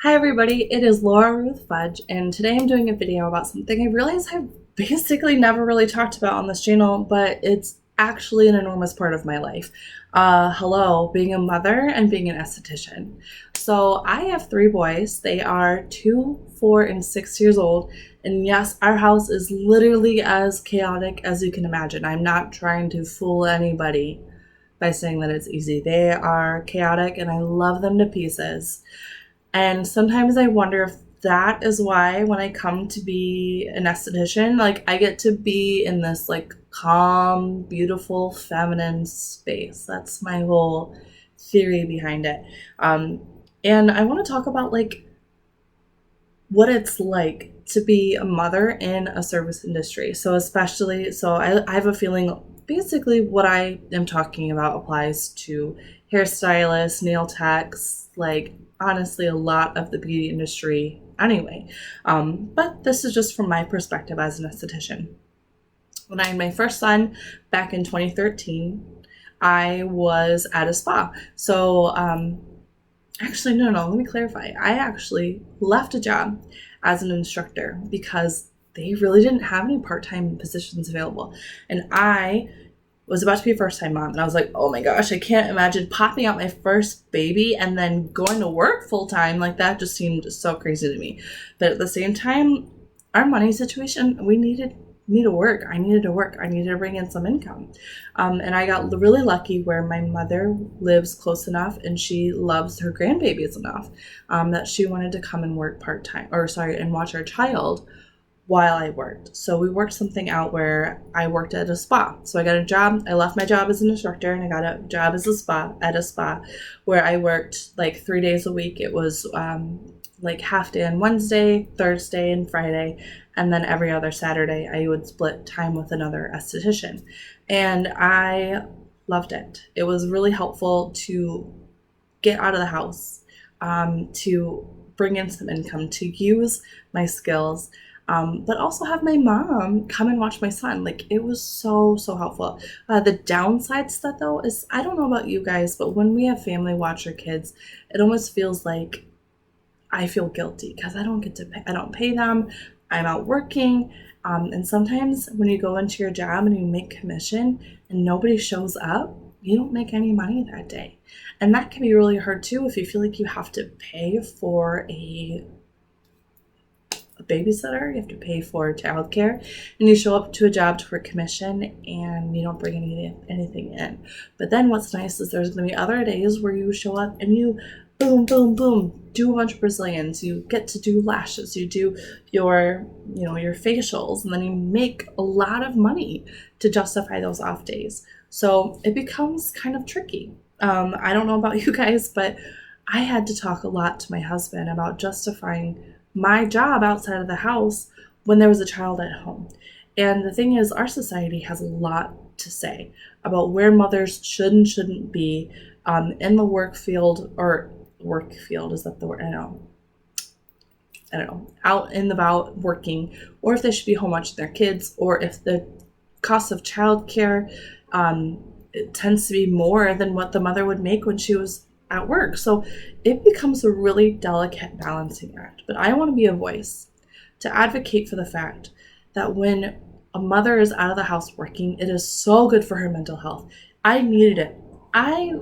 Hi everybody, it is Laura Ruth Fudge, and today I'm doing a video about something I realize I've basically never really talked about on this channel, but it's actually an enormous part of my life. Hello, being a mother and being an esthetician. So I have three boys. They are 2, 4, and 6 years old, and yes, our house is literally as chaotic as you can imagine. I'm not trying to fool anybody by saying that it's easy. They are chaotic, and I love them to pieces. And sometimes I wonder if that is why when I come to be an esthetician, like I get to be in this like calm, beautiful, feminine space. That's my whole theory behind it. Um, and I want to talk about like what it's like to be a mother in a service industry. So especially, I have a feeling basically what I am talking about applies to hairstylists, nail techs, like honestly a lot of the beauty industry anyway. But this is just from my perspective as an esthetician. When I had my first son back in 2013, I was at a spa. Actually, no, let me clarify. I actually left a job as an instructor because they really didn't have any part-time positions available. And I was about to be a first-time mom, and I was like, oh my gosh, I can't imagine popping out my first baby and then going to work full-time. Like, that just seemed so crazy to me. But at the same time, our money situation, we needed me to work. I needed to work. I needed to bring in some income. And I got really lucky where my mother lives close enough and she loves her grandbabies enough that she wanted to come and work part-time, and watch our child while I worked. So we worked something out where I worked at a spa. So I got a job. I left my job as an instructor and I got a job as at a spa where I worked like 3 days a week. It was like half day on Wednesday, Thursday, and Friday. And then every other Saturday, I would split time with another esthetician. And I loved it. It was really helpful to get out of the house, to bring in some income, to use my skills, but also have my mom come and watch my son. Like, it was so, so helpful. The downsides to that, though, is I don't know about you guys, but when we have family watch our kids, it almost feels like I feel guilty because I don't pay them. I'm out working. And sometimes when you go into your job and you make commission and nobody shows up, you don't make any money that day. And that can be really hard too if you feel like you have to pay for a babysitter, you have to pay for childcare, and you show up to a job for commission and you don't bring anything in. But then what's nice is there's going to be other days where you show up and you boom, boom, boom, do a bunch of Brazilians. You get to do lashes. You do your facials, and then you make a lot of money to justify those off days. So it becomes kind of tricky. I don't know about you guys, but I had to talk a lot to my husband about justifying my job outside of the house when there was a child at home. And the thing is, our society has a lot to say about where mothers should and shouldn't be in the work field, is that the word? I don't know, out and about working, or if they should be home watching their kids, or if the cost of childcare it tends to be more than what the mother would make when she was at work. So it becomes a really delicate balancing act. But I want to be a voice to advocate for the fact that when a mother is out of the house working, it is so good for her mental health. I needed it. I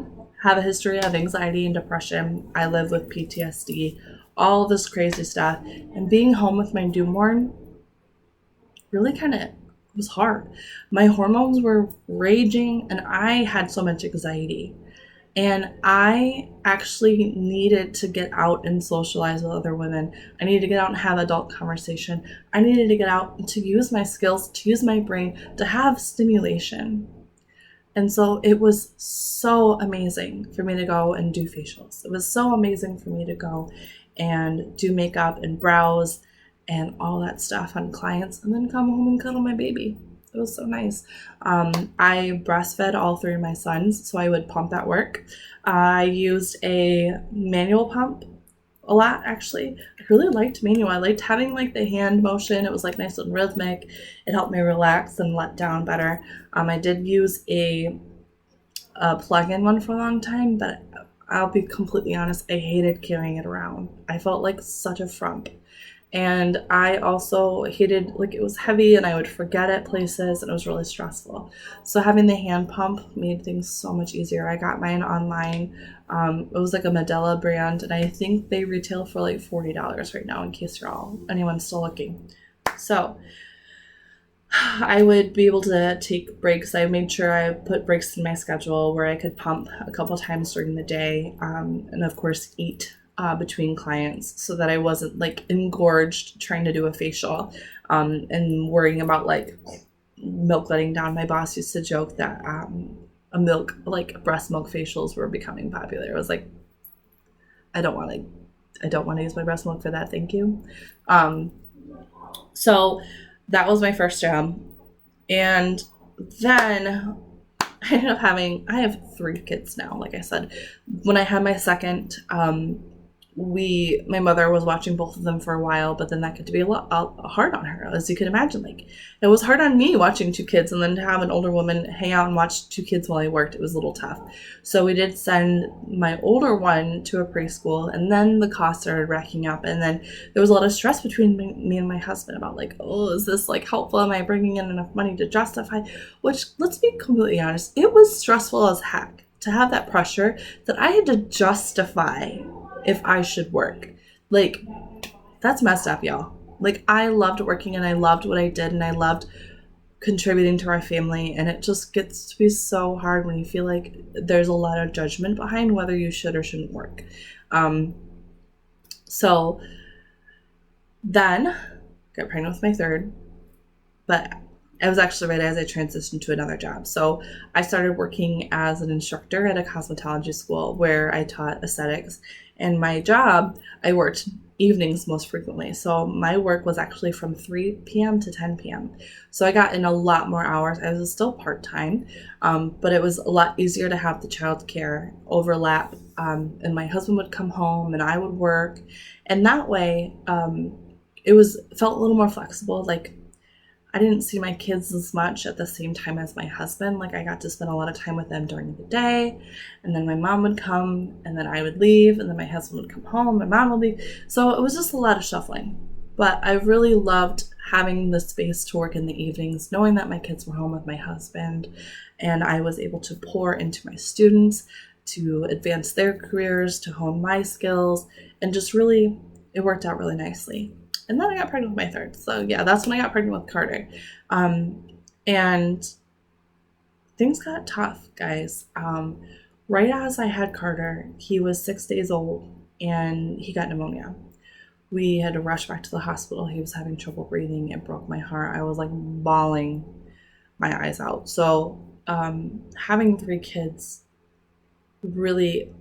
have a history of anxiety and depression. I live with PTSD, all this crazy stuff. And being home with my newborn really kind of was hard. My hormones were raging and I had so much anxiety. And I actually needed to get out and socialize with other women. I needed to get out and have adult conversation. I needed to get out and to use my skills, to use my brain, to have stimulation. And so it was so amazing for me to go and do facials. It was so amazing for me to go and do makeup and brows and all that stuff on clients and then come home and cuddle my baby. It was so nice. I breastfed all three of my sons, so I would pump at work. I used a manual pump a lot, actually. I really liked manual. I liked having like the hand motion. It was like nice and rhythmic. It helped me relax and let down better. I did use a plug-in one for a long time, but I'll be completely honest, I hated carrying it around. I felt like such a frump. And I also hated, like, it was heavy and I would forget at places and it was really stressful. So having the hand pump made things so much easier. I got mine online. It was like a Medela brand, and I think they retail for like $40 right now, in case anyone's still looking. So I would be able to take breaks. I made sure I put breaks in my schedule where I could pump a couple times during the day, and of course eat between clients, so that I wasn't like engorged trying to do a facial and worrying about like milk letting down. My boss used to joke that breast milk facials were becoming popular. I was like, I don't want to use my breast milk for that, thank you. So that was my first job. And then I have 3 kids now, like I said. When I had my second, my mother was watching both of them for a while, but then that got to be a lot hard on her, as you can imagine. Like, it was hard on me watching 2 kids, and then to have an older woman hang out and watch 2 kids while I worked, it was a little tough. So we did send my older one to a preschool, and then the costs started racking up, and then there was a lot of stress between me and my husband about like, oh, is this like helpful? Am I bringing in enough money to justify? Which, let's be completely honest, it was stressful as heck to have that pressure that I had to justify if I should work. Like, that's messed up, y'all. Like, I loved working and I loved what I did and I loved contributing to our family, and it just gets to be so hard when you feel like there's a lot of judgment behind whether you should or shouldn't work. So then got pregnant with my third, but I was actually right as I transitioned to another job. So I started working as an instructor at a cosmetology school where I taught aesthetics. And my job, I worked evenings most frequently. So my work was actually from 3 p.m. to 10 p.m. So I got in a lot more hours. I was still part-time, but it was a lot easier to have the childcare overlap. And my husband would come home and I would work. And that way, felt a little more flexible. Like, I didn't see my kids as much at the same time as my husband. Like, I got to spend a lot of time with them during the day, and then my mom would come, and then I would leave, and then my husband would come home, my mom would leave. So it was just a lot of shuffling. But I really loved having the space to work in the evenings, knowing that my kids were home with my husband, and I was able to pour into my students to advance their careers, to hone my skills, and just really, it worked out really nicely. And then I got pregnant with my third. So yeah, that's when I got pregnant with Carter. And things got tough, guys. Right as I had Carter, he was 6 days old and he got pneumonia. We had to rush back to the hospital. He was having trouble breathing. It broke my heart. I was like bawling my eyes out. So having 3 kids really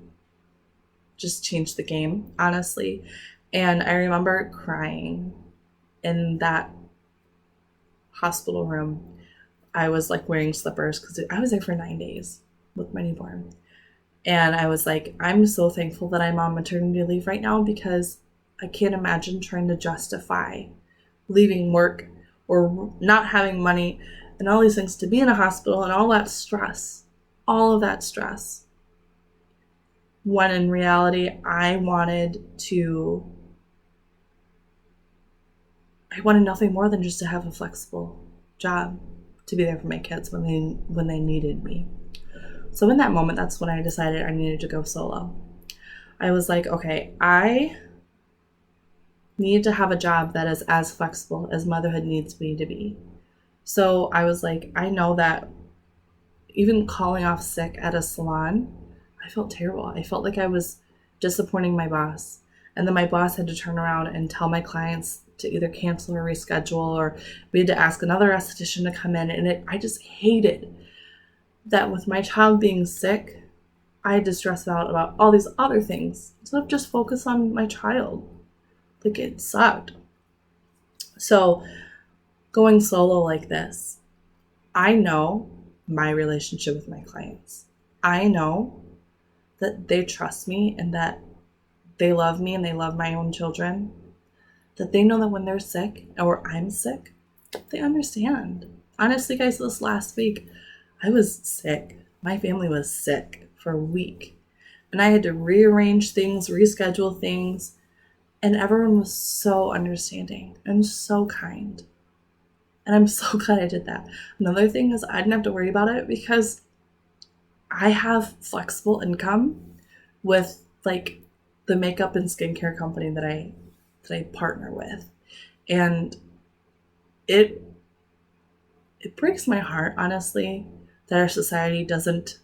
just changed the game, honestly. And I remember crying in that hospital room. I was like wearing slippers because I was there for 9 days with my newborn. And I was like, I'm so thankful that I'm on maternity leave right now, because I can't imagine trying to justify leaving work or not having money and all these things to be in a hospital and all of that stress, when in reality, I wanted nothing more than just to have a flexible job, to be there for my kids when they needed me. So in that moment, that's when I decided I needed to go solo. I was like, okay, I need to have a job that is as flexible as motherhood needs me to be. So I was like, I know that even calling off sick at a salon, I felt terrible. I felt like I was disappointing my boss. And then my boss had to turn around and tell my clients to either cancel or reschedule, or we had to ask another esthetician to come in. And I just hated that with my child being sick, I had to stress out about all these other things instead of just focus on my child. Like, it sucked. So going solo like this, I know my relationship with my clients. I know that they trust me and that they love me and they love my own children. That they know that when they're sick or I'm sick, they understand. Honestly, guys, this last week, I was sick. My family was sick for a week. And I had to rearrange things, reschedule things. And everyone was so understanding and so kind. And I'm so glad I did that. Another thing is I didn't have to worry about it because I have flexible income with like the makeup and skincare company that I partner with. And it it breaks my heart, honestly, that our society doesn't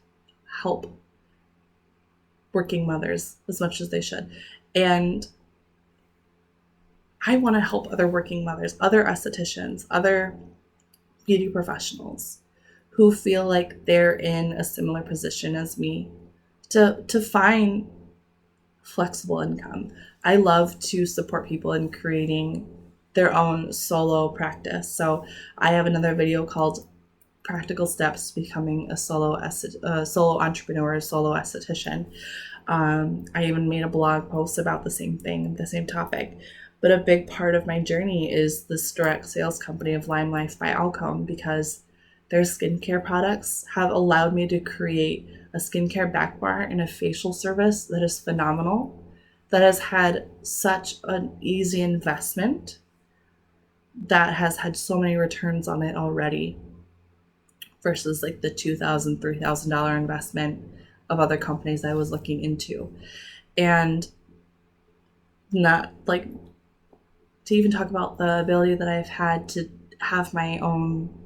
help working mothers as much as they should. And I want to help other working mothers, other estheticians, other beauty professionals who feel like they're in a similar position as me to find flexible income. I love to support people in creating their own solo practice. So I have another video called Practical Steps to Becoming a Solo Entrepreneur, Solo Esthetician. I even made a blog post about the same thing, the same topic. But a big part of my journey is this direct sales company of Lime Life by Alcome, because their skincare products have allowed me to create a skincare back bar and a facial service that is phenomenal, that has had such an easy investment, that has had so many returns on it already versus like the $2,000, $3,000 investment of other companies I was looking into. And not like to even talk about the ability that I've had to have my own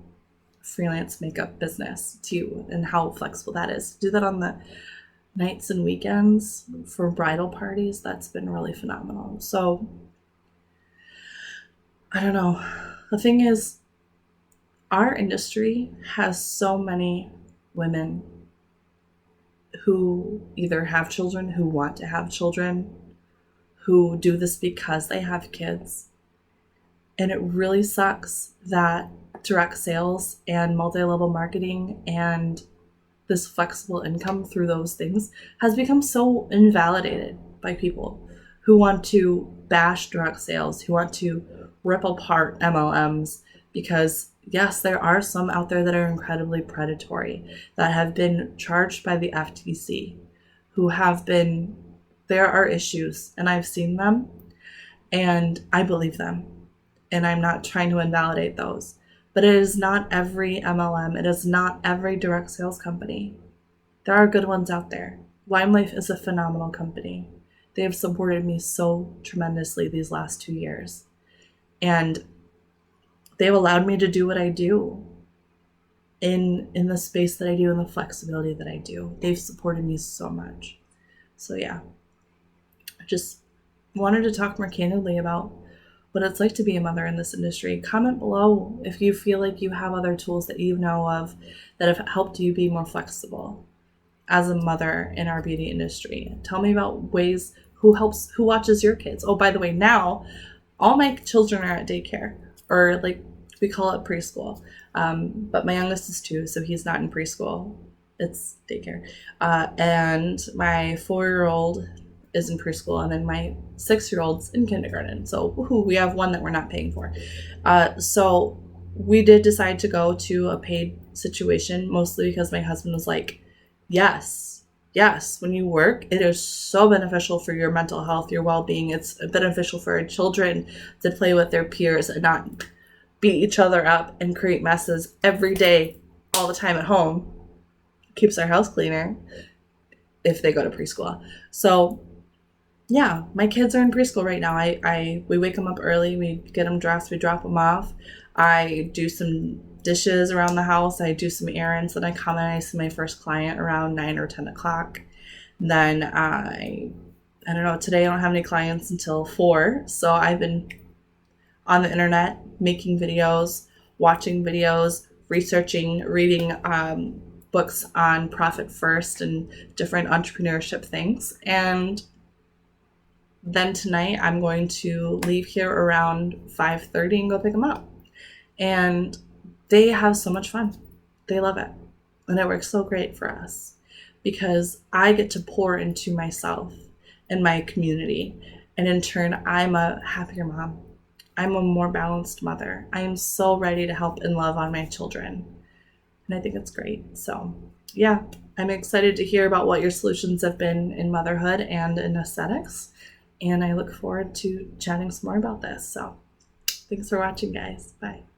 freelance makeup business too, and how flexible that is. Do that on the nights and weekends for bridal parties. That's been really phenomenal. So I don't know. The thing is, our industry has so many women who either have children, who want to have children, who do this because they have kids. And it really sucks that direct sales and multi-level marketing and this flexible income through those things has become so invalidated by people who want to bash direct sales, who want to rip apart MLMs, because yes, there are some out there that are incredibly predatory, that have been charged by the FTC, who have been, there are issues, and I've seen them, and I believe them, and I'm not trying to invalidate those. But it is not every MLM, it is not every direct sales company. There are good ones out there. Lime Life is a phenomenal company. They have supported me so tremendously these last 2 years. And they've allowed me to do what I do in the space that I do and the flexibility that I do. They've supported me so much. So yeah, I just wanted to talk more candidly about what it's like to be a mother in this industry. Comment below if you feel like you have other tools that you know of that have helped you be more flexible as a mother in our beauty industry. Tell me about ways, who watches your kids. Oh, by the way, now all my children are at daycare, or like we call it preschool. But my youngest is 2, so he's not in preschool. It's daycare. And my 4-year-old is in preschool, and then my 6-year-old's in kindergarten. So we have one that we're not paying for. So we did decide to go to a paid situation, mostly because my husband was like, yes, when you work, it is so beneficial for your mental health, your well-being. It's beneficial for our children to play with their peers and not beat each other up and create messes every day, all the time at home. Keeps our house cleaner if they go to preschool. So yeah, my kids are in preschool right now. We wake them up early, we get them dressed, we drop them off. I do some dishes around the house, I do some errands, then I come and I see my first client around 9 or 10 o'clock. Then I don't know, today I don't have any clients until 4, so I've been on the internet making videos, watching videos, researching, reading books on profit first and different entrepreneurship things. And then tonight I'm going to leave here around 5:30 and go pick them up. And they have so much fun. They love it. And it works so great for us because I get to pour into myself and my community. And in turn, I'm a happier mom. I'm a more balanced mother. I am so ready to help and love on my children. And I think it's great. So yeah, I'm excited to hear about what your solutions have been in motherhood and in aesthetics. And I look forward to chatting some more about this. So thanks for watching, guys. Bye.